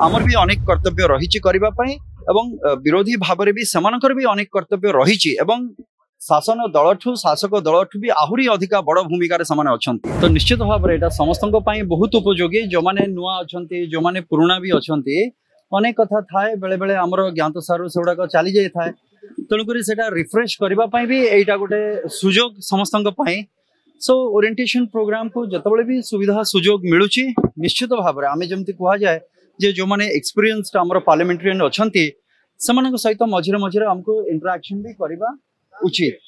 आमर भी अनेक कर्तव्य रही करबा पई एवं विरोधी भाव भी सेमानकर भी अनेक कर्तव्य रही एवं शासन दलठू शासक दलठू भी आहुरी अधिका बड़ भूमिका अच्छा तो निश्चित भाव में समस्त बहुत उपयोगी जो मैंने नुआ अच्छा जो मैंने पुराणा भी अच्छा अनेक कथा थाए बेले बेले आमर ज्ञात सारू से गुड़ाक चली जाए तेणुक रिफ्रेश करने भी यहाँ गोटे सुजोग समस्त सो ओरिएंटेशन प्रोग्राम को जिते भी सुविधा सुजोग मिलूँ निश्चित भाव में आम जमी कह जाए जे जो मैंने एक्सपीरियंस्ड आमर पार्लियामेंटेरियन अच्छा से सहित मझे मझे आमको इंटरेक्शन भी करवा उचित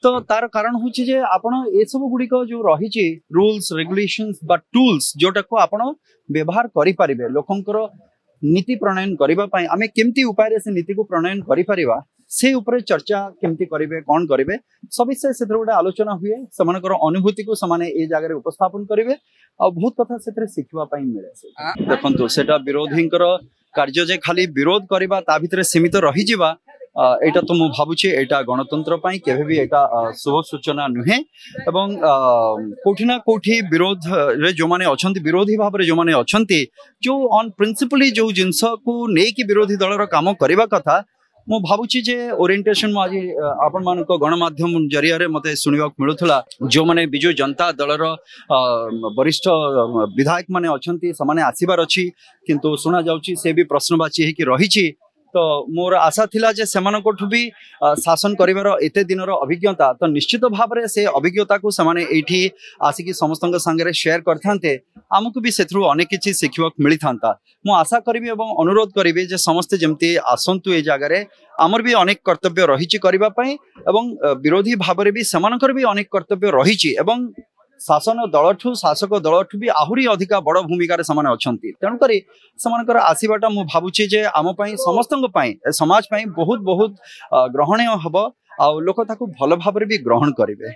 तो तार कारण हूँ जे आपण ए सब गुड़िक जो रही रूल्स रेगुलेशंस बा टूल्स जोटा को आपण व्यवहार करि परिबे लोकंकर नीति प्रणयन करने आम केमती उपाय से नीति को प्रणयन करिपरिबा से ऊपर चर्चा केमती करेंगे कौन करेंगे सब विषय से गोटे आलोचना हुए सेमानकर अनुभूति को समाने ए जगह उपस्थापन करेंगे आ बहुत कथा से शिखवाई मिले देखो सेटा विरोधी कार्य जे खाली विरोध करवा ता भितर सीमित रही जावा एटा तो मुझे भावुचे एटा गणतंत्र केवे भी एटा शुभ सूचना नुहे एवं कोठिना कोठी विरोध रे जो माने अछंती विरोधी भाव रे जो माने अछंती जो ऑन प्रिंसिपली जो जिनस को नेकी विरोधी दलर काम करबा कथा मु भावुची जे ओरिएंटेशन आज आपण मान गणमाध्यम जरिया रे मते सुनिबा मिलुथला जो माने बिजु जनता दलर वरिष्ठ विधायक माने अछंती समाने आसीबार अछि किंतु सुना जाउची से भी प्रश्नवाची है कि रहिची तो मोर आशा थिला जे सेमानकोठु भी शासन करिवार एते दिनर अभिज्ञता तो निश्चित भाव में से अभिज्ञता को समाने एठी आसिकी समस्त संगे शेयर करथांते आमको भी सेथरु अनेक किछि शिखिबा मिली थांता मु आशा करिबी एवं अनुरोध करिबी जे समस्त जेमती आसंतु ए जगह रे आमर भी अनेक कर्तव्य रही करबा पई एवं विरोधी भाव में भी सेमानकर भी अनेक कर्तव्य रही एवं शासन दलठू शासक दलठू भी आहुरी अधिका बड़ भूमिका अच्छा तेणुक आसवाटा मुझे भावुची जे आम समस्त समाज बहुत बहुत ग्रहणीय हम आ लोक भल भाव भी ग्रहण करेंगे।